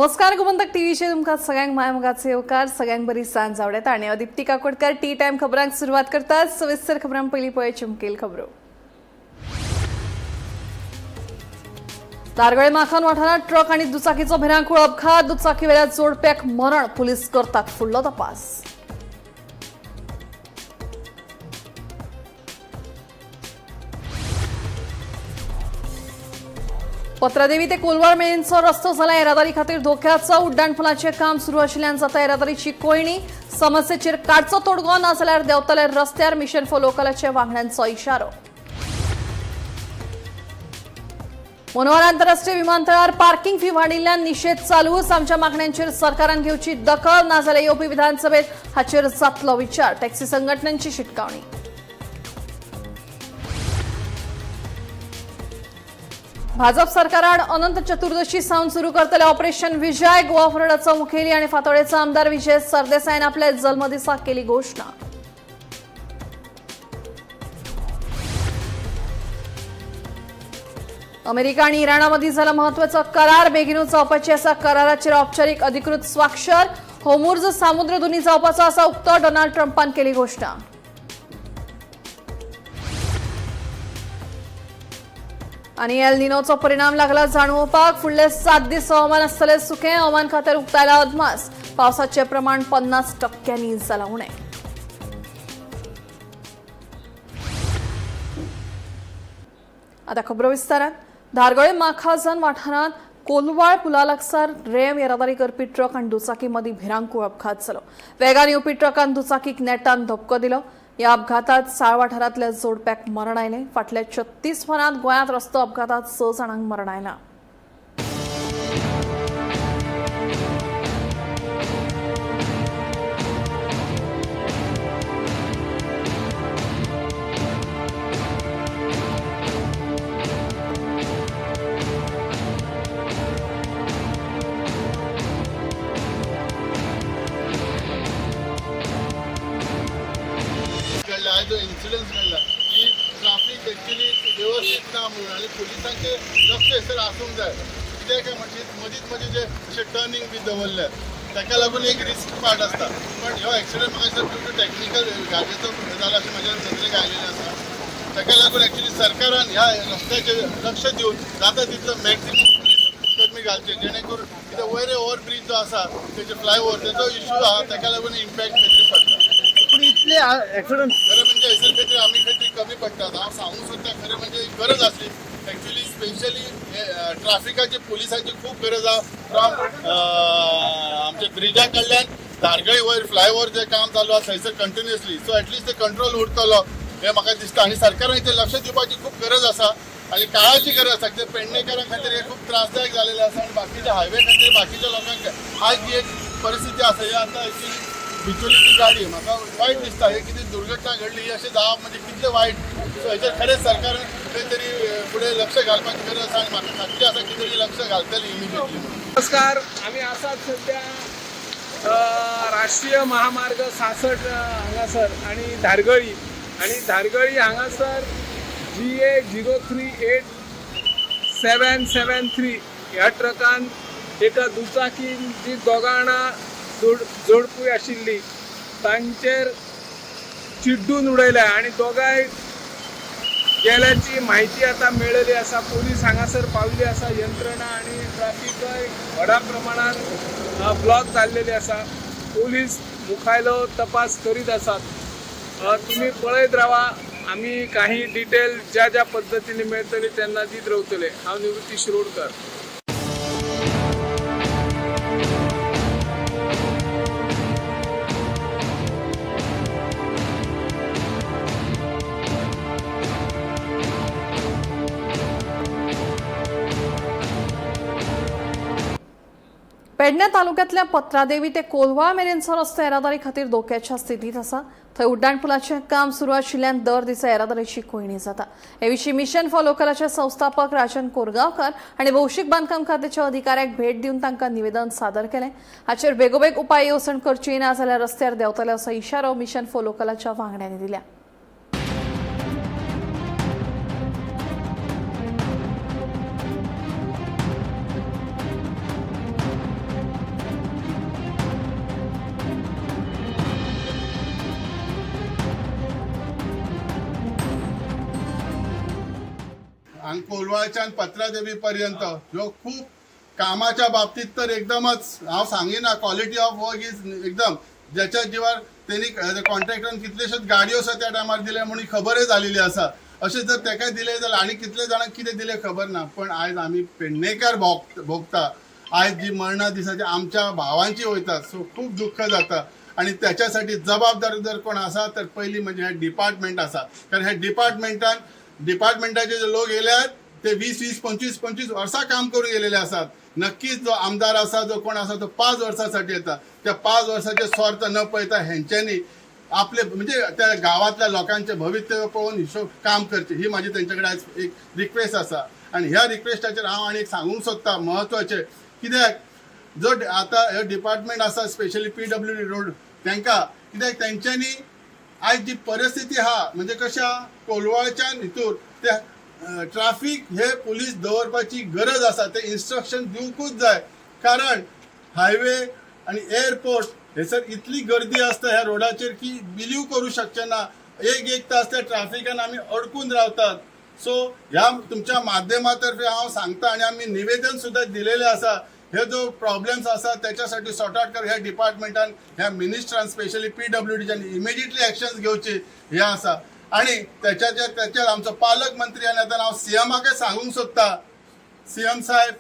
नमस्कार गोमंतक टीव्हीचे तुमका सगळ्यांक मायमोगाचे येवकार सगळ्यांक बरी सांज आवडता आणि अदिप्ती काकोडकर टी टाइम खबरांक सुरुवात करतात। सविस्तर खबरां पयली पळय चमकेल खबरो। दारगळे माखन वाठारात ट्रक आणि दुचाकीचो भिरांकूळ अपघात, दुचाकीवेल्या जोडप्याक मरण, पुलीस करतात फुडलो तपास। पत्रादेवी ते कोलवार मेरेनचो रस्तो जाला येरादारी खातीर धोक्याचो। उड्डाणपुलाचें काम सुरू आशिल्ल्यान जाता येरादारीची कोयणी। समस्येचेर काडचो तोडगो ना जाल्यार देंवतले रस्त्यार, मिशन फॉर लोकलाच्या वांगड्यांचो इशारो। मनोहर आंतरराष्ट्रीय विमानतळार पार्किंग फी वाडिल्ल्यान निशेध चालूच। आमच्या मागण्यांचेर सरकारान घेवची दखल ना जाल्यार येवपी विधानसभेत हाचेर जातलो विचार। टॅक्सी संघटनांची शिटकावणी। भाजप सरकारान अनंत चतुर्दशी सावन सुरू करतले ऑपरेशन विजय। गोवा फॉरवर्डाचो मुखेली आणि फातोडेचो आमदार विजय सरदेसाईन आपल्या जल्मदिसाक केली घोषणा। अमेरिका आणि इराणामदी झाला महत्वाचा करार। बेगीनूच जावपाची आसा कराराचेर औपचारिक अधिकृत स्वाक्षर। होर्मुझ सामुद्र दोनी जावपाचो आसा उक्तो, डोनाल्ड ट्रम्पान केली घोषणा। आणि एल निनोचो परिणाम लागला जाणवपाक। फुडले 7 दीस हवामान आसतले सुकें। हवामान खात्यार उक्तायला अदमास। पावसाचे प्रमाण 50% जाला उणें। आता खबरो विस्तारात। धारगळे माखाजन वाठारांत कोलवाळ पुला लागसार रेम येरादारी करपी ट्रक आणि दुचाकी मदीं भिरांकूळ अपघात जालो। वेगान येवपी ट्रकान दुचाकीक नेटान धपको दिलो। या अपघातात साळ वाठारांतल्या जोडप्याक मरण आयलें। फाटल्या 36 वरांत गोंयांत रस्तो अपघातात 6 जाणांक मरण आयलां। जो इन्सिडेंट घडला की ट्राफिक एक्चुअली व्यवस्थित ना म्हणून आणि पोलिसांचे लक्ष हेसर आसूंक जाय। कित्याक काय म्हणजे मदींच जे अशें टर्निंग बी दवरले ताका लागून एक रिस्क पार्ट आसता। पण ह्यो एक्सिडेंट म्हाका दिसता ड्यू टू टॅक्निकल गाडयेचो जाला अशें म्हज्या नदरेक आयलेलें आसा। ताका लागून एक्चुअली सरकारान ह्या रस्त्याचेर लक्ष दिवन जाता तितलो मॅक्सिमम कर्मी घालचे, जेणे करून कितें वयर ओव्हरब्रिज जो आसा तेजे फ्लायओव्हर तेजो इश्यू आहा ताका लागून इम्पॅक्ट खंयतरी पडटा। पण इतले ऍक्सिडेंट खरं म्हणजे हेसर खंय तरी आमी खंय तरी कमी पडटात। हांव सांगूंक सोदता खरें म्हणजे गरज आसली एक्चुअली स्पेशली ट्राफिकाची पोलिसांची खूब गरज आहा। फ्रॉम आमच्या ब्रिजा कडल्यान धारगळे वयर फ्लायओव्हर जे काम चालू आसा थंयसर कंटिन्युअसली, सो एटलिस्ट ते कंट्रोल उरतलो हें म्हाका दिसता। आनी सरकारान हेचेर लक्ष दिवपाची खूब गरज आसा आणि काळाची गरज आसा। कित्याक पेडणेकारां खातीर हे खूब त्रासदायक जालेलें आसा आणि बाकीच्या हायवे खातीर बाकीच्या लोकांक आज जी एक परिस्थिती आसा ही आता एक्चुअली बिचोलीची गाडी म्हाका वायट दिसता। हे कितें दुर्घटना घडली ही अशें जावप म्हणजे कितलें वायट। सो हेचेर खरेंच सरकारान खंय तरी फुडें लक्ष घालपाची गरज आसा आणि म्हाका खात्री आसा की तरी लक्ष घालतली इमिजिएटली। नमस्कार, आम्ही आसात सध्या राष्ट्रीय महामार्ग 66 हांगासर आणि धारगळी हांगासर GA 038-773 ह्या ट्रकान एका दुचाकीन जी दोगां जाणां जोडपूय आशिल्ली तांचेर चिड्डून उडयल्या आणि दोगांय गेल्याची माहिती आता मेळिल्ली आसा। पोलीस हांगासर पाविल्ली आसा, यंत्रणा आणि ट्रॅफिकय व्हडा प्रमाणात ब्लॉक जाल्लेली आसा। पोलीस मुखायलो तपास करीत आसात। तुम्ही पळयत रावा, आम्ही काही डिटेल ज्या पद्धतीने मेळटली त्यांना दीत रावतले। हांव निवृत्ती शिरोडकर। पेडणे तालुक्यातल्या पत्रादेवी ते कोलवाळ मेरेनचो रस्तो येरादारी खातीर धोक्याच्या स्थितीत आसा। थंय उड्डाणपुलाचें काम सुरू आशिल्ल्यान दर दिसा येरादारीची कोयणी जाता। हे विशीं मिशन फॉर लोकलाचे संस्थापक राजन कोरगांवकर हांणी भौशीक बांदकाम खात्याच्या अधिकाऱ्यांक भेट दिवन तांकां निवेदन सादर केलें। हाचेर बेगोबेग उपाय येवजण करची ना जाल्यार रस्त्यार देंवतले असो इशारो मिशन फॉर लोकलाच्या वांगड्यांनी दिल्या। आणि कोलवाळच्यान पत्रादेवी पर्यंत ह्यो खूप कामाच्या बाबतीत तर एकदमच हांव सांगिना क्वालिटी ऑफ वर्क इज एकदम ज्याच्या जीवार त्यांनी कॉन्ट्रॅक्टरान कितलेशेच गाडयो आसा त्या टायमार दिले म्हणून खबरय जालेली आसा. अशें जर तेका दिले जाल्यार आनी कितले जाणांक कितें दिले खबर ना. पण आयज आमी पेडणेकार भोगता. आयज जी मरणा दिसाची आमच्या भावांची वयतात. सो खूप दुःख जाता आणि त्याच्यासाठी जबाबदार जर कोण आसा तर पहिली म्हणजे हे डिपार्टमेंट आसा. कारण हे डिपार्टमेंटाचे जे लोक येल्यात ते 20-20, 25-25 वर्सां काम करून गेलेले असतात. नक्कीच जो आमदार असा जो कोण असा तो 5 वर्षासाठी येता. त्या 5 वर्षाचे स्वार्थ न पळता हेंच्यांनी आपले म्हणजे त्या गावातल्या लोकांचे भवितव्य पळोवन हिशोब काम करचे ही माझी त्यांच्याकडे आज एक रिक्वेस्ट असा. आणि ह्या रिक्वेस्टाचेर हांव आनी एक सांगूंक सोदता महत्वाचे कित्याक जो आता हे डिपार्टमेंट आसा स्पेशली PWD रोड तांकां कित्याक तेंच्यांनी आयज जी परिस्थिती आहा म्हणजे कशा कोलवाळच्या हितूर त्या ट्रॅफिक हे पुलीस दवरपाची गरज आसा. ते इन्स्ट्रक्शन दिवंकूच जाय. कारण हायवे आणि एअरपोर्ट हेसर इतली गर्दी असता ह्या रोडाचेर की बिलीव करू शकचे ना. एक तास त्या ट्रॅफिकान आमी अडकून रावतात. सो ह्या तुमच्या माध्यमातर्फे हांव सांगता आणि आम्ही निवेदन सुद्धा दिलेले आसा. हे जो प्रॉब्लेम्स आसा त्याच्यासाठी सॉर्ट आउट कर ह्या डिपार्टमेंटान ह्या मिनिस्टरान स्पेशली PWDच्यान इमिजिएटली एक्शन्स घेवचे हे आसा. आणि त्याच्यात आमचो पालकमंत्री आनी आतां हांव CMाक सांगूंक सोदता CM साहेब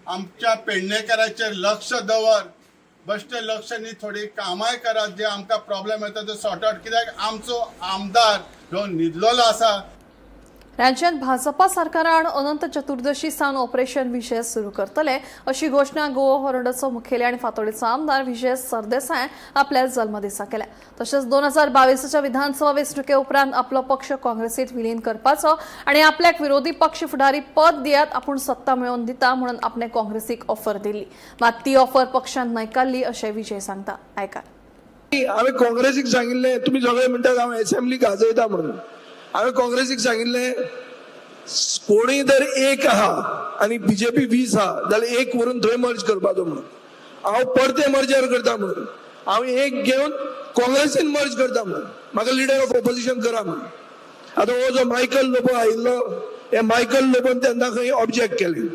आमच्या पेडणेकाराचेर लक्ष दवर. बेश्टे लक्ष न्ही थोडी कामाय करात जे आमकां प्रॉब्लेम येता ते सॉर्ट आउट कित्याक आमचो आमदार ह्यो न्हिदलेलो आसा. राज्यात भाजपा सरकारान अनंत चतुर्दशी सावन ऑपरेशन विजय सुरू करतले अशी घोषणा गोवा फॉरवर्डचो मुखेली आणि फातोडेचो आमदार विजय सरदेसाय आपल्या जल्मदिसा केल्या. तशेंच 2022च्या विधानसभा वेंचणुके उपरांत आपलो पक्ष काँग्रेसीत विलीन करपाचो आणि आपल्याक विरोधी पक्ष फुडारी पद दियात आपूण सत्ता मेळोवन दिता म्हणून आपणे काँग्रेसीक ऑफर दिल्ली. मात ती ऑफर पक्षान न्हयकारली अशें विजय सांगता. आयका. हांवें काँग्रेसीक सांगिल्लें तुमी सगळे म्हणटात हांव असेंब्ली गाजयता म्हणून. हांवें काँग्रेसीक सांगिल्लें कोणीय जर एक आहा आणि BJP 20 आहा जाल्यार एक व्हरून थंय मर्ज करपाचो म्हणून. हांव परते मर्जर करता म्हणून. हांव एक घेवन काँग्रेसीन मर्ज करता म्हणून. म्हाका लिडर ऑफ ऑपोजिशन करा म्हणून. आतां हो जो मायकल लोबो आयिल्लो हे मायकल लोबोन तेन्ना खंय ऑब्जेक्ट केलें.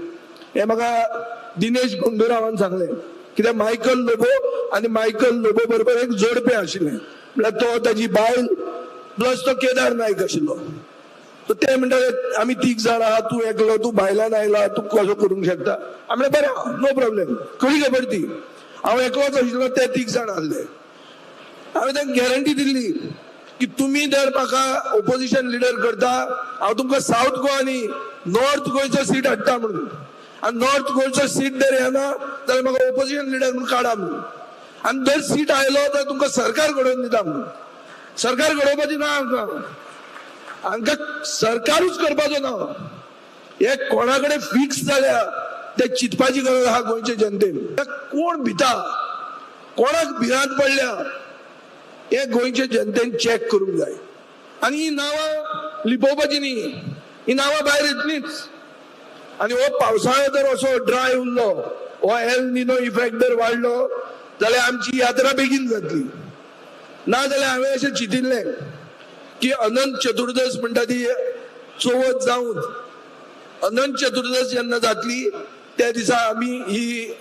हे म्हाका दिनेश गुंडूरावान सांगलें कित्याक मायकल लोबो आनी मायकल लोबो बरोबर एक जोडपें आशिल्लें म्हळ्यार तो ताजी बायल प्लस तो केदार नायक आशिल्लो. ते म्हणटाले आमी 3 जाण आहा तूं एकलो तूं भायल्यान आयला तूं कसो करूंक शकता. आमी बरें नो प्रॉब्लेम खंय खबर ती हांव एकलोच आशिल्लो ते 3 जाण आसले. हांवें तांकां गॅरंटी दिल्ली की तुमी जर म्हाका ऑपोजिशन लिडर करता हांव तुमकां साऊथ गोवा न्ही नॉर्थ गोंयचो सीट हाडटा म्हणून. आनी नॉर्थ गोंयचो सीट जर येना जाल्यार म्हाका ऑपोजिशन लिडर म्हणून काडा म्हणून. आनी जर सीट आयलो जाल्यार तुमकां सरकार घडोवन दिता म्हणून. सरकार घडोवपाची ना हांकां सरकारूच करपाचो ना. हे कोणाकडे फिक्स जाल्या ते चिंतपाची गरज आहा गोंयचे जनतेन. कोण भिता कोणाक भिरांत पडल्या हे गोंयचे जनतेन चॅक करूंक जाय. आनी ही नांवां लिपोवपाची न्ही ही नांवां भायर येतलीच. आनी हो पावसाळो जर असो ड्राय उरलो हो एल निनो इफेक्ट जर वाडलो जाल्यार आमची यात्रा बेगीन जातली. ना जाल्यार हांवें अशें चिंतिल्लें की अनंत चतुर्दश म्हणटा ती चवथ जावन अनंत चतुर्दश जेन्ना जातली त्या दिसा आमी ही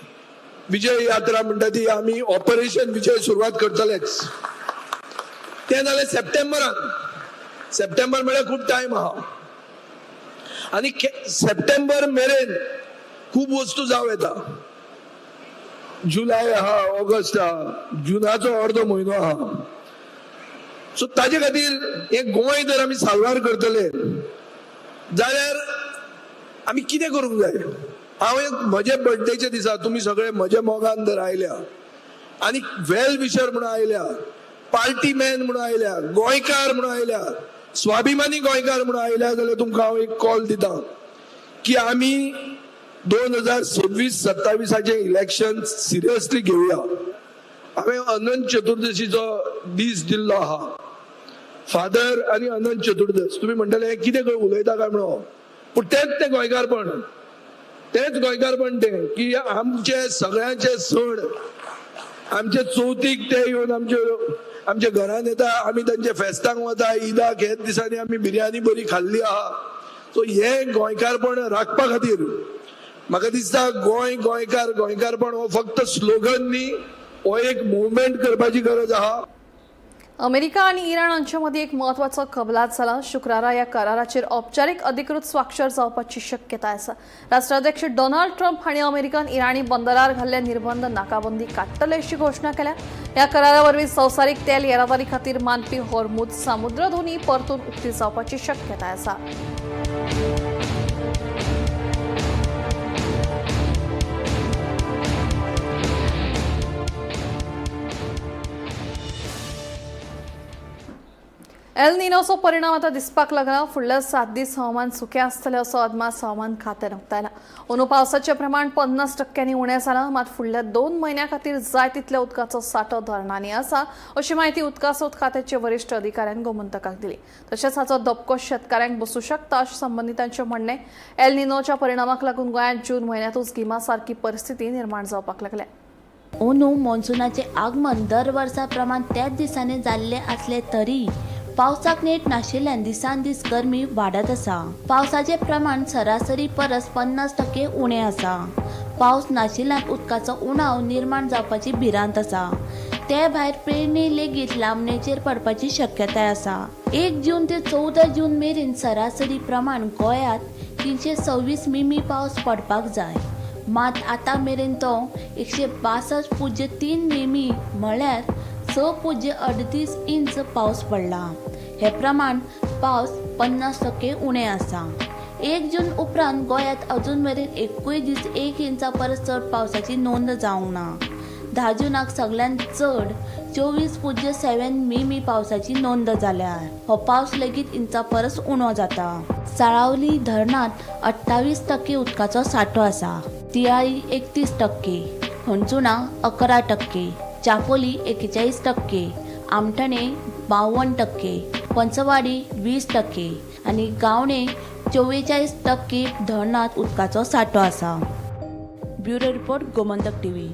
विजय यात्रा म्हणटा ती आमी ऑपरेशन विजय सुरवात करतलेच. ते जालें सप्टेंबरान. सप्टेंबर म्हळ्यार खूब टायम आहा आनी सप्टेंबर मेरेन खूब वस्तू जावं येता. जुलय आहा ऑगस्ट आहा जुनाचो अर्दो म्हयनो आहा. सो ताजे खातीर एक गोंय जर आमी साल्वार करतले जाल्यार आमी कितें करूंक जाय. हांव एक म्हजे बर्थडेच्या दिसा तुमी सगळे म्हज्या मोगान जर आयल्या आनी वेल विशर म्हणून आयल्या पार्टी मॅन म्हणून आयल्या गोंयकार म्हणून आयल्या स्वाभिमानी गोंयकार म्हणून आयल्या जाल्यार तुमकां हांव एक कॉल दिता की आमी 2026-27 इलेक्शन सिरियसली घेवया. हांवें अनंत चतुर्दशीचो दीस दिल्लो आहा. फादर आनी अनंत चतुर्दश तुमी म्हणटले कितें उलयता काय म्हणून पूण तेंच तें गोंयकारपण. तेंच गोंयकारपण तें की आमचे सगळ्यांचे सण आमचे चवथीक ते येवन आमच्या घरान येता. आमी तांचे फेस्तांक वता ईदाक हेच दिसांनी आमी बिर्याणी बरी खाल्ली आहा. सो हे गोंयकारपण राखपा खातीर म्हाका दिसता गोंयकारपण हो फक्त स्लोगन न्ही, हो एक मुवमेंट करपाची गरज आहा. अमेरिका आणि इराण हांच्यामध्ये एक महत्वाचो कबलात जाला. शुक्रारा या कराराचेर औपचारीक अधिकृत स्वाक्षर जावपाची शक्यताय आसा. राष्ट्राध्यक्ष डोनाल्ड ट्रम्प हांणी अमेरिकान इराणी बंदरार घाल्ले निर्बंध नाकाबंदी काडटले अशी घोषणा केल्या. या करारा वरवीं संवसारीक तेल येरादारी खातीर मानपी होर्मुझ समुद्रधुनी परतून उक्ती जावपाची शक्यताय आसा. एल निनोचो परिणाम आता दिसपाक लागला. फुडले 7 दीस हवामान सुकें आसतलें असो अदमास हवामान खात्यान उक्तायला. अंदू पावसाचें प्रमाण 50% उणें जालां. मात फुडल्या 2 म्हयन्यां खातीर जाय तितल्या उदकाचो सांठो धरणांनी आसा अशी माहिती उदकासोत खात्याचे वरिश्ठ अधिकाऱ्यान गोमंतकाक दिली. तशेंच हाचो धपको शेतकाऱ्यांक बसूं शकता अशें संबंधितांचें म्हणणें. एल निनोच्या परिणामाक लागून गोंयांत जून म्हयन्यांतूच गिमा सारकी परिस्थिती निर्माण जावपाक लागल्या. अंदू मॉन्सूनाचे आगमन दर वर्सा प्रमाण त्याच दिसांनी जाल्ले असले तरी पावसाक नेट नाशिल्ल्यान दिसान दीस गरमी वाडत आसा. पावसाचे प्रमाण सरासरी परस 50% उणें आसा. पावस नाशिल्ल्यान उदकाचो उणाव निर्माण जावपाची भिरांत आसा. ते भायर पेरणी लेगीत लांबणेचेर पडपाची शक्यताय आसा. 1 जून ते 14 जून मेरेन सरासरी प्रमाण गोंयांत 326 मिमी पावस पडपाक जाय. मात आतां मेरेन तो 162.3 मिमी म्हळ्यार 6.38 इंच पावस पडला. हे प्रमाण पावस 50% उणें आसा. 1 जून उपरांत गोंयांत अजून मेरेन एकूय दीस 1 इंचा परस चड पावसाची नोंद जावंक ना. 10 जूनाक सगळ्यांत चड 24.7 मिमी पावसाची नोंद जाल्या. हो पावस लेगीत इंचा परस उणो जाता. साळावली धरणांत 28% उदकाचो सांठो आसा. तियाळी 31%, हणजुणा 11%, चापोली 41%, आमठणे 52%, पंचवाडी 20% आणि गावणे 44% धरणांत उदकाचो सांठो आसा. Bureau report Gomantak TV.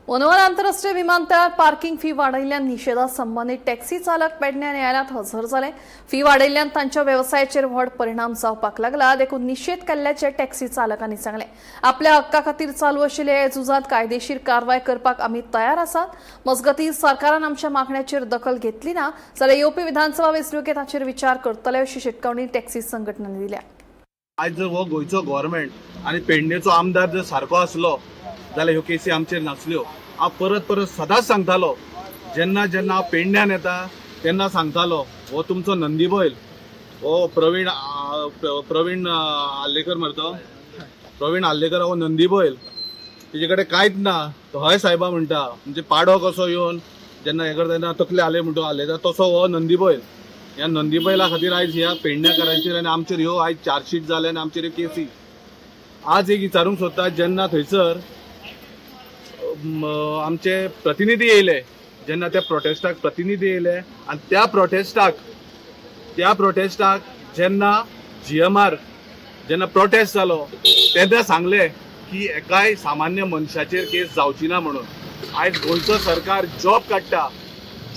वनवाल आंतरराष्ट्रीय विमानतळार पार्किंग फी वाडयिल्ल्यान निशेधा संबंधित टॅक्सी चालक पेडण्यां न्यायालयात हजर जाले. फी वाडयिल्ल्यान तांच्या वेवसायाचेर व्हड परिणाम जावपाक लागला. देखून निशेध केल्ल्याचे टॅक्सी चालकांनी सांगले. आपल्या हक्का खातीर चालू आशिल्ल्या ह्या झुजांत कायदेशीर कारवाय करपाक आमी तयार आसात. मजगतीं सरकारान आमच्या मागण्यांचेर दखल घेतली ना जाल्यार येवपी विधानसभा वेंचणुके ताचेर विचार करतले अशी शिटकावणी टॅक्सी संघटनांनी दिल्या. आज जर हो गोयचो गव्हर्नमेंट आणि पेडणेचो आमदार जर सारको आसलो जाल्यार ह्यो केसी आमचेर नासल्यो. हांव परत सदांच सांगतालो, जेन्ना हांव पेडण्यान येता तेन्ना सांगतालो हो तुमचो नंदी बैल, हो प्रवीण आल्लेकर मरतो, प्रवीण आल्लेकर हो नंदी बैल, तेजे कडेन कांयच ना. तो हय सायबा म्हणटा, म्हणजे पाडो कसो येवन जेन्ना हे करता तेन्ना तकले आले म्हणटो आले तसो हो नंदी बैल. ह्या नंदी बैला खातीर आयज ह्या पेडण्याकारांचेर आनी आमचेर ह्यो आयज चार्जशीट जाले आनी आमचेर केसी. आज एक विचारूंक सोदता, जेन्ना थंयसर आमचे प्रतिनिधी येयले, जेन्ना त्या प्रोटेस्टाक प्रतिनिधी येयले आनी त्या प्रोटेस्टाक जेन्ना GMR जेन्ना प्रोटेस्ट जालो तेन्ना सांगले की एकाय सामान्य मनशाचेर केस जावची ना म्हणून. आयज गोंयचो सरकार जॉब काडटा,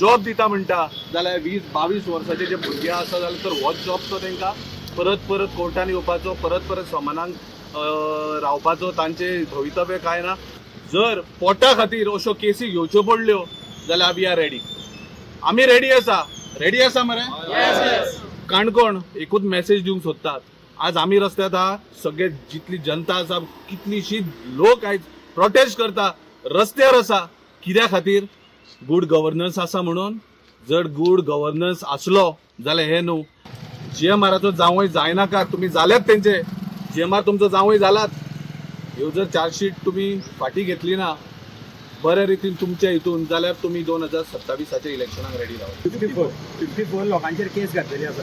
जॉब दिता म्हणटा जाल्यार 20-22 वर्साचे जे भुरगे आसा जाल्यार तर होच जॉब तो तांकां परत कोर्टान येवपाचो, परत समानांक रावपाचो तांचे भवितव्य काय ना. जर पोटा खातीर अश्यो केसी घेवच्यो पडल्यो जाल्यार वी आर रेडी. आमी रेडी आसा मरे. काणकोण एकूच मेसेज दिवंक सोदतात. आज आमी रस्त्यार आहा, सगळे जितली जनता आसा, कितलीशी लोक आयज प्रोटेस्ट करता, रस्त्यार आसा. कित्या खातीर? गुड गव्हर्नन्स आसा म्हणून. जर गुड गव्हर्नन्स आसलो जाल्यार हे न्हू GMRाचो जावंय जायनाका, तुमी जाल्यात तेंचे. GMR तुमचो जावंय जालात. ह्यो जर चार्जशीट तुमी फाटी घेतली ना बऱ्या रितीन तुमच्या हितून जाल्यार तुमी 2027च्या इलेक्शनाक रेडी रावा. 54 लोकांचेर केस घातलेली आसा.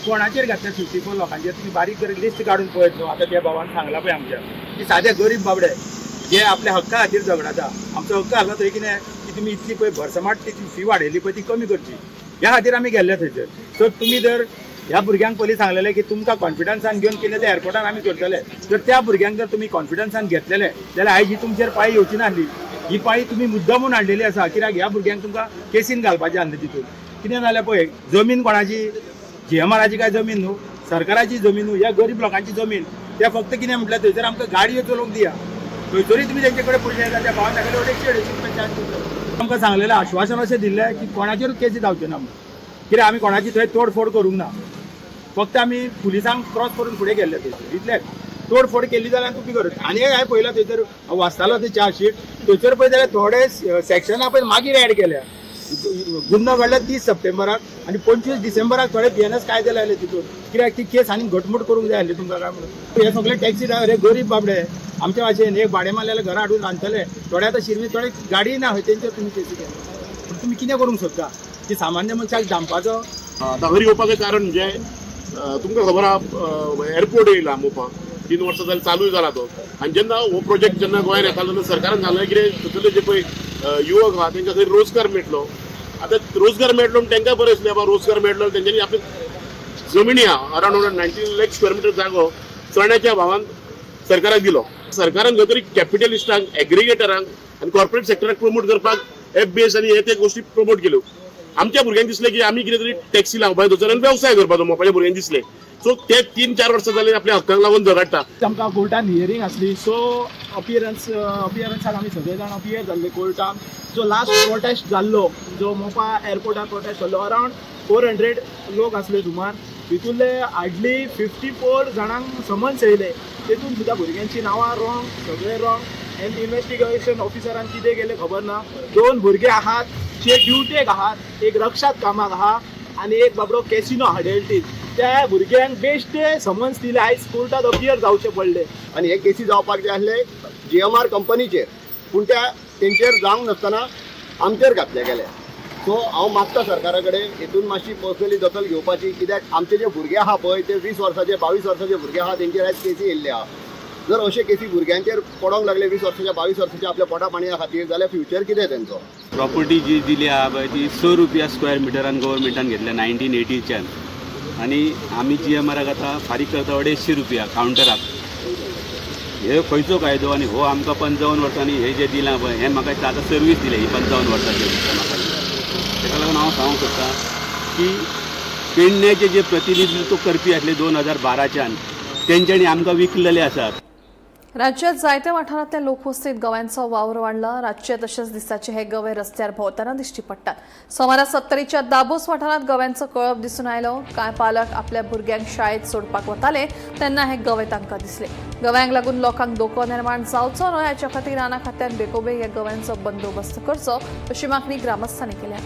कोणाचेर घातल्या 54 लोकांचेर? तुम्ही बारीक करून लिस्ट काढून पळयत न्हू. आता त्या बाबान सांगला पळय आमच्या की साधे गरीब बाबडे जे आपल्या हक्का खातीर झगडाता. आमचो हक्क आसला थंय कितें की तुमी इतली पळय भरसमाट ती फी वाडयली पळय ती कमी करची, ह्या खातीर आमी गेल्ले थंयसर. सो तुमी जर ह्या भुरग्यांक पयलीं सांगलेलें की तुमकां कॉन्फिडन्सान घेवन केलें ते एअरपोर्टार आमी करतले, जर त्या भुरग्यांक जर तुमी कॉन्फिडन्सान घेतलेले जाल्यार आयज ही तुमचेर पाळी येवची नासली. ही पाळी तुमी मुद्दामून हाडलेली आसा. कित्याक ह्या भुरग्यांक तुमकां केसीन घालपाचें आसलें तितून. कितें जालें पळय, जमीन कोणाची? GMRची काय जमीन न्हू, सरकाराची जमीन न्हू, या गरीब लोकांची जमीन. ते फक्त कितें म्हटल्यार थंयसर आमकां गाडयो चलोवंक दिया, थंयसरी तुमी तेंचे कडेन पयशे येता, त्या भावान तागेले 150 रुपया चार्ज करता. आमकां सांगलेलें आश्वासन अशें दिल्लें की कोणाचेरूच केसी जावचे ना म्हणून. कित्याक आमी कोणाची थंय तोडफोड करूंक ना, फक्त आमी पुलिसांक क्रॉस करून फुडें गेल्ले थंयसर इतलेंच. तोडफोड केली जाल्यार तुमी करत. आनी एक हांवें पळयलां थंयसर वाचतालो ते चार्जशीट, थंयसर पळय जाल्यार थोडे सेक्शनां पळय मागीर ऍड केल्या. गुन्हो घडला 30 सप्टेंबराक आनी 25 डिसेंबराक थोडे PNS कायदे लायले तितून. कित्याक ती केस आनी घटमूट करूंक जाय आसली तुमकां काय म्हणून. हे सगळे टॅक्सी ड्रायव्हर हे गरीब बाबडे आमच्या भाशेन एक भाडे मारलेले घरा हाडून रांदतले, थोडे आतां शिरवी, थोडे गाडी ना तेंचेर तुमी केसी केल्या. पूण तुमी कितें करूंक सोदता की सामान्य मनशाक दामपाचो. दावरी येवपाचें कारण म्हणजे तुमकां खबर आहा एअरपोर्ट येयला मोपा 3 वर्सां जाली चालूय जाला तो. आनी जेन्ना हो प्रोजेक्ट जेन्ना गोंयांत येतालो तेन्ना सरकारान सांगलें कितें थंयसरले जे पळय युवक आहा तेंकां थंय रोजगार मेळटलो. आतां रोजगार मेळटलो म्हण तेंकां बरें आसलें, बाबा रोजगार मेळटलो. तेंच्यांनी आपले जमिनी आहा अरावंड 19 लाख स्क्वेअर मिटर जागो चण्याच्या भावान सरकाराक दिलो. सरकारान खंय तरी कॅपिटलिस्टांक, एग्रिगेटरांक आनी कॉर्पोरेट सेक्टराक प्रमोट करपाक FBS आनी हे ते गोश्टी प्रमोट केल्यो. आमच्या भुरग्यांक दिसलें की आमी कितें तरी टॅक्सी लावपाक थंयसर आनी वेवसाय करपाचो मोपाच्या भुरग्यांक दिसलें. सो ते 3-4 वर्सां जाली आपल्या हक्कांक लागून झगडटा. आमकां कोर्टान हियरींग आसली, सो अपियरन्साक आमी सगळे जाण अपियर जाल्ले कोर्टान. जो लास्ट प्रोटेस्ट जाल्लो, जो मोपा एअरपोर्टार प्रोटेस्ट जाल्लो, अरावंड 400 लोक आसले सुमार. तितूंतले हार्डली 54 जाणांक समन्स येयले. तेतून सुद्दां भुरग्यांची नांवां रॉंग, सगळे रॉंग. एंड इन्व्हेस्टिगेशन ऑफिसरान कितें केलें खबर ना. 2 भुरगे आहात जे ड्युटेक आहात, एक रक्षात कामाक आहा आनी एक बाबडो कॅसिनो हाडेलटीत. त्या भुरग्यांक बेश्टे समन्स दिले, आयज कोर्टात अपियर जावचे पडले. आणि हे केसी जावपाक जे आसले GMR कंपनीचेर, पूण त्या तेंचेर जावंक नासतना आमचेर घातले गेले. सो हांव मागता सरकारा कडेन हेतून मातशी पर्सनली दखल घेवपाची, कित्याक आमचे जे भुरगे आहा पळय ते 20 वर्साचे 22 वर्साचे भुरगे आहा तेंचेर आयज केसी येयल्ले आहा. जर अशे केसी भुरग्यांचेर पडोंक लागले 20 वर्साच्या 22 वर्साच्या आपल्या पोटा पाणया खातीर, जाल्यार फ्युचर कितें तेंचो. प्रॉपर्टी जी दिली आहा पळय ती 100 रुपया स्क्वेअर मिटरान गव्हर्मेंटान घेतल्या 1980च्यान. आनी आमी GMRाक आतां फारीक करता 150 रुपया कावंटराक. हे खंयचो कायदो आनी हो आमकां 55 वर्सांनी हे जे दिलां पळय हें म्हाका आतां सर्वीस दिली ही 55 वर्सांची म्हाका. ताका लागून हांव सांगूंक सोदतां की पेडण्याचे जे प्रतिनिधित्व करपी आसले 2012च्यान तेंच्यांनी आमकां विकलेले आसात. राज्यात जायत्या वाठारांतल्या लोकवस्तीत गव्यांचो वावर वाडला. रातचे तशेंच दिसाचे हे गवे रस्त्यार भोंवतना दिश्टी पडटात. सोमारा 70च्या दाबोस वाठारांत गव्यांचो कळप दिसून आयलो. कांय पालक आपल्या भुरग्यांक शाळेत सोडपाक वताले तेन्ना हे गवे तांकां दिसले. गव्यांक लागून लोकांक धोको निर्माण जावचो न्हय हाच्या खातीर राना खात्यान बेगोबेग ह्या गव्यांचो बंदोबस्त करचो अशी मागणी ग्रामस्थांनी केल्या.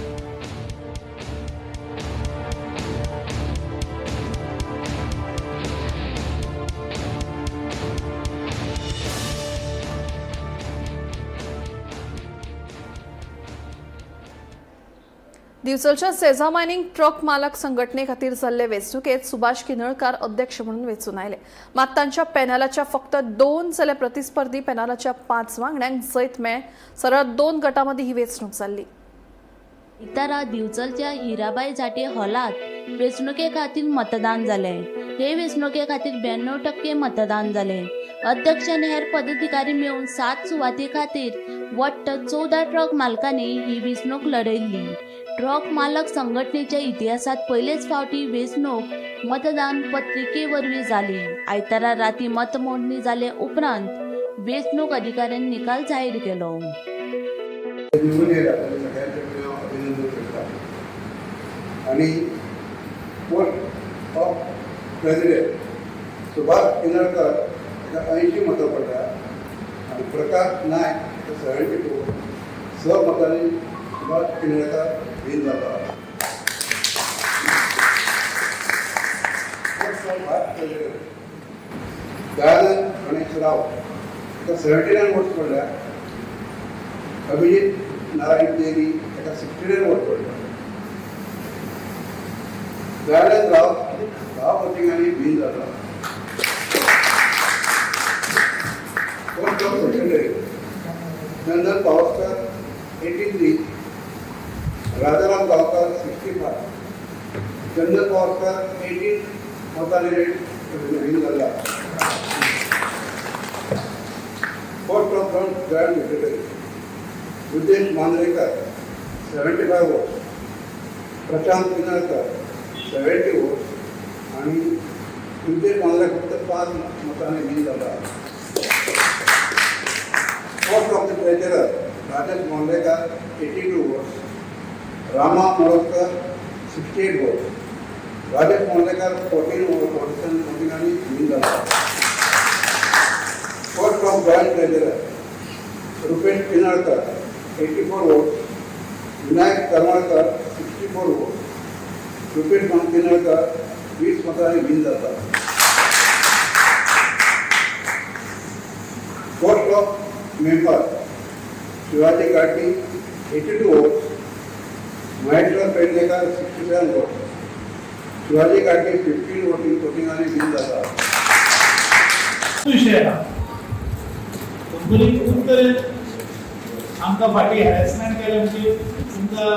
दिवचलच्या सेझा मायनिंग ट्रक मालक संघटने खातीर जाल्ले वेंचणुकेत सुभाष किनळकार अध्यक्ष म्हणून वेंचून आयले. मात तांच्या पॅनलाच्या फक्त 2 जाल्यार प्रतिस्पर्धी पॅनलाच्या 5 वांगड्यांक जैत मेळ्ळें. सरळ 2 गटां मदीं ही वेंचणूक जाल्ली. इतारा दिवचलच्या हिराबाई जाटे हॉलात वेंचणुके खातीर मतदान जालें. हे वेंचणुके खातीर 92% मतदान जालें. अध्यक्ष आनी हेर पदाधिकारी मेळून 7 सुवाती खातीर वट्ट 14 ट्रक मालकांनी ही वेंचणूक लढयल्ली. ट्रक मालक संघटनेच्या इतिहासात पयलेच फावटी वेंचणूक मतदान पत्रिके वरवीं जाली. आयतारा राती मतमोजणी जाले उपरांत वेंचणूक अधिकाऱ्यान निकाल जाहीर केलो. आणि पोस्ट ऑफ प्रेसिडेंट सुभाष किनळकर 80 मतां पडल्या आणि प्रकाश नायक 72 सहमतांनी सुभाष किनळकर विन जाता. दयानंद गणेशराव 79 वोट्स पडल्या. अभिजित नारायण तेली 69 वोट पडल्या. दयानंद राव 10 वोटिंगांनी विन जाता. Post of secretary Nandan Pawaskar 83, Rajaram Gaonkar 65, Chandan Pawaskar 18 मतांनी विन जाता. Post of joint secretary Uddesh Mandrekar 75 vote. Prashant Kinalkar 70 votes आणि तुमचे मला फक्त 5 मताने विन झाला. Post of the treasurer Rajesh Mondekar 82 votes, Rama Molokar 68 votes. Rajesh Mondekar 14 votes आणि विन झाला. Post of joint treasurer Rupesh Pinarkar 84 votes, Vinayak Karmalkar 64 votes. Rupesh Pinarkar 20 मताने win झाला. Post of member Shivaji Gatti 82 votes, Maheshwar Pendekar 67 votes. Shivaji Gatti 15 voting आणि win झाला. विषय company तर आमकां फाटी हॅरेसमेंट केले म्हणजे तुमकां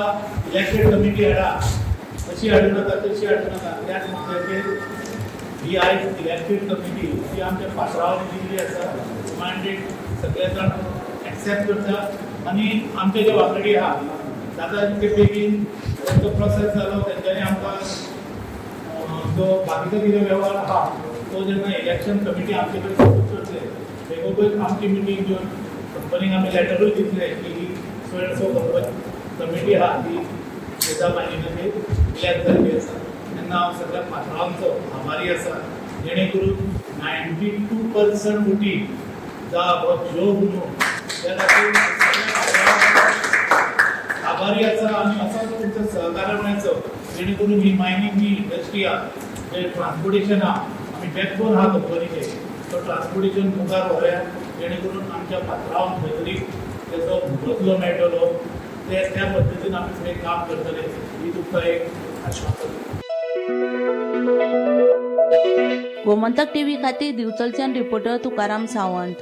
इलेक्टेड कमिटी हाडा अशी हाडूं नाका तशी हाडूं नाका त्याच मुद्द्याचेर ही आयज इलेक्टेड कमिटी जी आमच्या पासरावांनी दिल्ली आसा मॅन्डेट सगळे जाण एक्सेप्ट करता आणि आमचे जे वांगडी आहा जाता तितके बेगीन जो प्रोसेस जालो तेंच्यांनी आमकां जो बाकीचो कितें व्यवहार आहा तो जेन्ना इलेक्शन कमिटी आमचे कडेन सबमीट करतले बेगोबेग आमची मिटींग घेवन कंपनीक आमी लेटरूय दितले की ही सो कमिटी आहा ती एका महिन्याचेर इलेक्ट जाल्ली आसा तेन्ना हांव सगळ्या पात्रांचो आभारी आसा जेणे करून 92% वोटींग हो जो म्हणून त्या खातीर आभारी आसा आनी असोच तुमचो सहकार्य मेळचो जेणे करून ही मायनींग ही इंडस्ट्री आहा जे ट्रान्सपोर्टेशन आहा आमी बॅकबोन आहा कंपनीचे तो ट्रान्सपोर्टेशन मुखार व्हरया जेणे करून आमच्या पात्रांक खंय तरी तेजो बदलो मेळटलो त्या पद्दतीन आमी फुडें काम करतले ही तुमकां एक आश्वासन. गोमंतक टीव्ही खातीर दिवचलच्यान रिपोर्टर तुकाराम सावंत.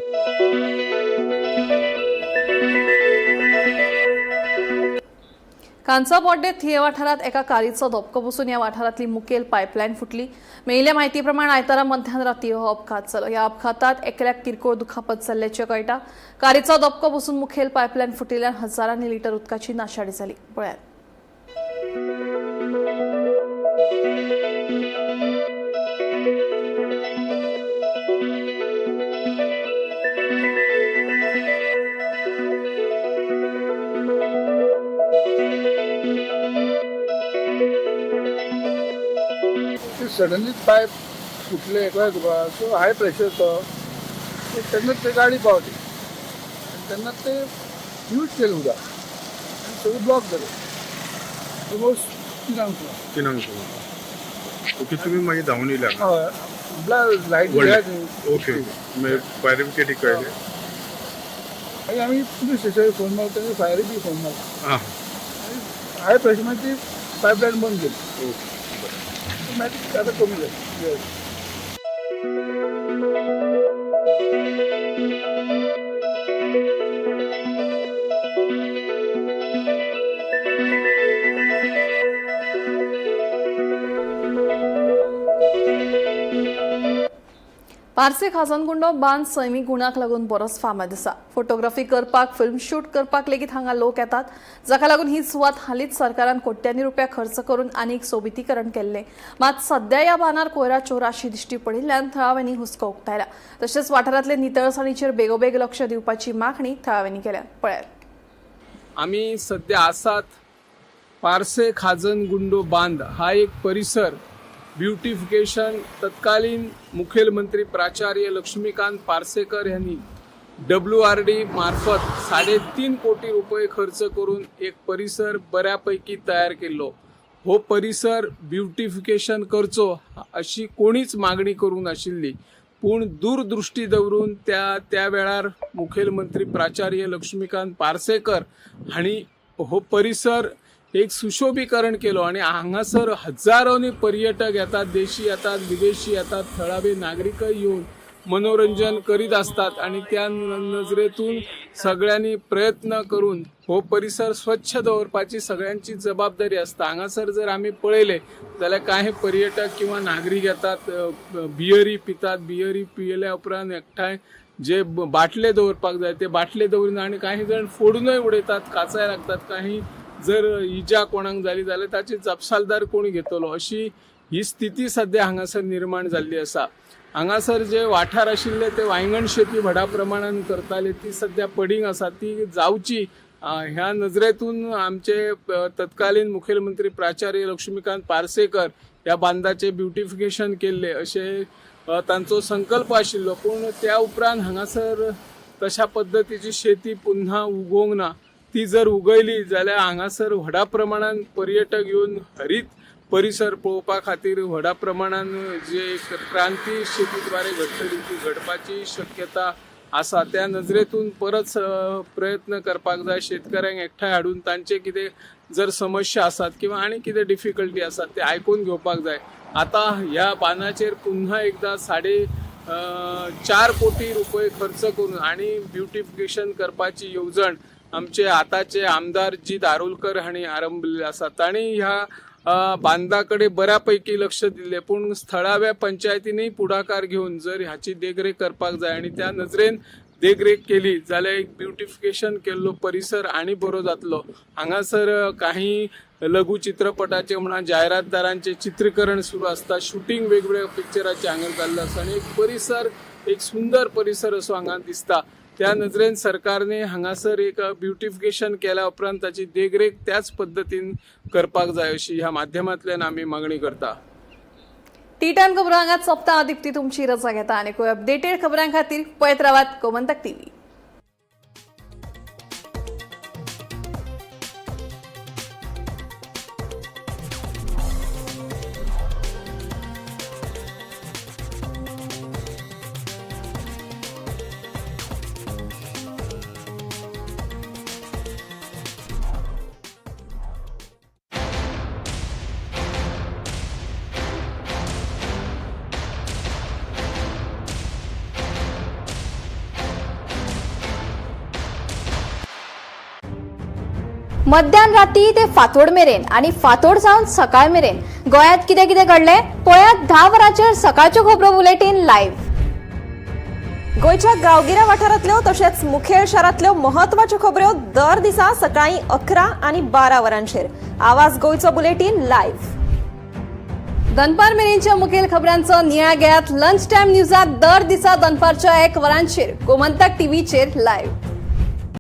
कांसा बोड्डे थिये वाठारात एका कारचो धपको बसून ह्या वाठारांतली मुखेल पायपलायन फुटली. मेळिल्ल्या म्हायती प्रमाण आयतारा मध्यान राती हो अपघात जालो. ह्या अपघातात एकल्याक किरकोळ दुखापत जाल्ल्याचें कळटा. कारचो धपको बसून मुखेल पायपलायन फुटिल्ल्यान हजारांनी लिटर उदकाची नाशाडी जाली. पळयात. सडनली पायप फुटले कळ्ळें तुका सो हाय प्रेशर तो तेन्नाच ते गाडी पावली आनी तेन्नाच ते यूज केलें उदक आनी सगळें ब्लॉक जालें ऑलमोस्ट 3 ओके तुम्ही मागीर धांवन येयल्या हय लायट ओके फायर ब्रिगेडीक कळयलें आनी आमी पुलीस स्टेशनाक फोन मारलो तेन्ना फायरी बी फोन मारलो हाय प्रेशर मागीर ती पायपलायन बंद केली आता कमी जाईल. पारसे खाजनकुंडो बांद सैमीक गुणाक लागून बरोच फामाद आसा. फोटोग्राफी करपाक फिल्म शूट करपाक लेगीत हांगा लोक येतात, जाका लागून ही सुवात हालींच सरकारान कोट्यांनी रुपया खर्च करून आनीक सोबितीकरण केल्लें. मात सध्या ह्या बांदार कोयरा चोराशी दिश्टी पडिल्ल्यान थळाव्यांनी हुस्को उक्तायला. तशेंच वाठारांतले नितळसाणीचेर बेगोबेग लक्ष दिवपाची मागणी थळाव्यांनी केल्या. पळयात. आम्ही सध्या आसात पारसे खाजनकुंडो बांध हा एक परिसर ब्युटिफिकेशन तत्कालीन मुखेलमंत्री प्राचार्य लक्ष्मीकांत पार्सेकर यांनी WRD मार्फत 3.5 कोटी रुपये खर्च करून एक परिसर बऱ्यापैकी तयार केलो. हो परिसर ब्युटिफिकेशन करचो अशी कोणीच मागणी करून नाशिल्ली, पूण दूरदृष्टी दवरून त्या वेळार मुखेलमंत्री प्राचार्य लक्ष्मीकांत पार्सेकर हांणी हो परिसर एक सुशोभीकरण केलो आणि हांगासर हजारोनी पर्यटक येतात, देशी येतात, विदेशी येतात, थळावे नागरिकय येऊन मनोरंजन करीत असतात आणि त्या नजरेतून सगळ्यांनी प्रयत्न करून हो परिसर स्वच्छ दवरपाची सगळ्यांची जबाबदारी असता. हांगासर जर आम्ही पळयले जाल्यार काही पर्यटक किंवा नागरिक येतात, बियरी पितात, बियरी पियल्या उपरांत एकठांय जे बाटले दवरपाक जाय ते बाटले दवरून आणि काही जण फोडूनय उडयतात, काचाय लागतात, काही जर इजा कोणाक जाली जाल्यार ताची जपसालदार कोण घेतलो अशी ही स्थिती सध्या हांगासर निर्माण जाल्ली आसा. हांगासर जे वाठार आशिल्ले ते वांयगण शेती व्हडा प्रमाणान करताले ती सध्या पडींग आसा, ती जावची ह्या नजरेतून आमचे तत्कालीन मुखेलमंत्री प्राचार्य लक्ष्मीकांत पार्सेकर ह्या बांदाचे ब्युटिफिकेशन केल्ले अशे तांचो संकल्प आशिल्लो. पूण त्या उपरांत हांगासर तशा पद्दतीची शेती पुन्हा उगोवंक ना. ती जर उगयली जाल्यार हांगासर व्हडा प्रमाणान पर्यटक येवन हरीत परिसर पळोवपा खातीर व्हडा प्रमाणान जे क्रांती शेतीद्वारे घडटली ती घडपाची शक्यता आसा. त्या नजरेतून परत प्रयत्न करपाक जाय. शेतकऱ्यांक एकठांय हाडून तांचे कितें जर समस्या आसात किंवा आनी कितें डिफिकल्टी आसात ते आयकून घेवपाक जाय. आता ह्या बांदाचेर पुन्हा एकदा 4.5 कोटी रुपये खर्च करून आणि ब्युटिफिकेशन करपाची येवजण आमचे आताचे आमदार जी दारुलकर हांणी आरंभलेली आसा. तांणी ह्या बांदाकडे बऱ्यापैकी लक्ष दिले, पूण स्थळाव्या पंचायतींनी पुढाकार घेऊन जर ह्याची देखरेख करपाक जाय आणि त्या नजरेन देखरेख केली जाल्यार एक ब्युटिफिकेशन केल्लो परिसर आणि बरो जातलो. हांगासर काही लघु चित्रपटाचे म्हणा जायरातदारांचे चित्रीकरण सुरू असता, शूटिंग वेगवेगळ्या पिक्चराचे हांगा जाल्लें आसा आणि एक परिसर एक सुंदर परिसर असो हांगा दिसता. त्या नजरेन सरकारने हांगासर एक ब्युटिफिकेशन केल्या उपरांत ताची देखरेख त्याच पद्दतीन करपाक जाय अशी ह्या माध्यमांतल्यान आमी मागणी करता. टी टाइम खबरो हांगाच सोंपता. हांव दिप्ती तुमची रजा घेता आनी अपडेटेड खबरां खातीर पळयत रावात गोमंतक टीव्ही. मध्यान राती ते फातोड मेरेन आणि फातोड सावन सकाळ मेरेन गोयात कितें कितें घडलें पळयात 10 वरांचेर सकाळच्यो खबरो बुलेटिन लायव्ह. गोयच्या गांवगिऱ्या वाठारांतल्यो तशेंच मुखेल शारांतल्यो महत्वाच्यो खबरो दर दिसा सकाळी 11 आणि 12 वरांचेर. आवाज गोयचो बुलेटिन लायव्ह. दनपार मेरेनच्या मुखेल खबरांचो नियाळ घेयात लंच टायम न्यूजात दर दिसा दनपारच्या 1 वरांचेर गोमंतक टीव्हीचेर लायव्ह.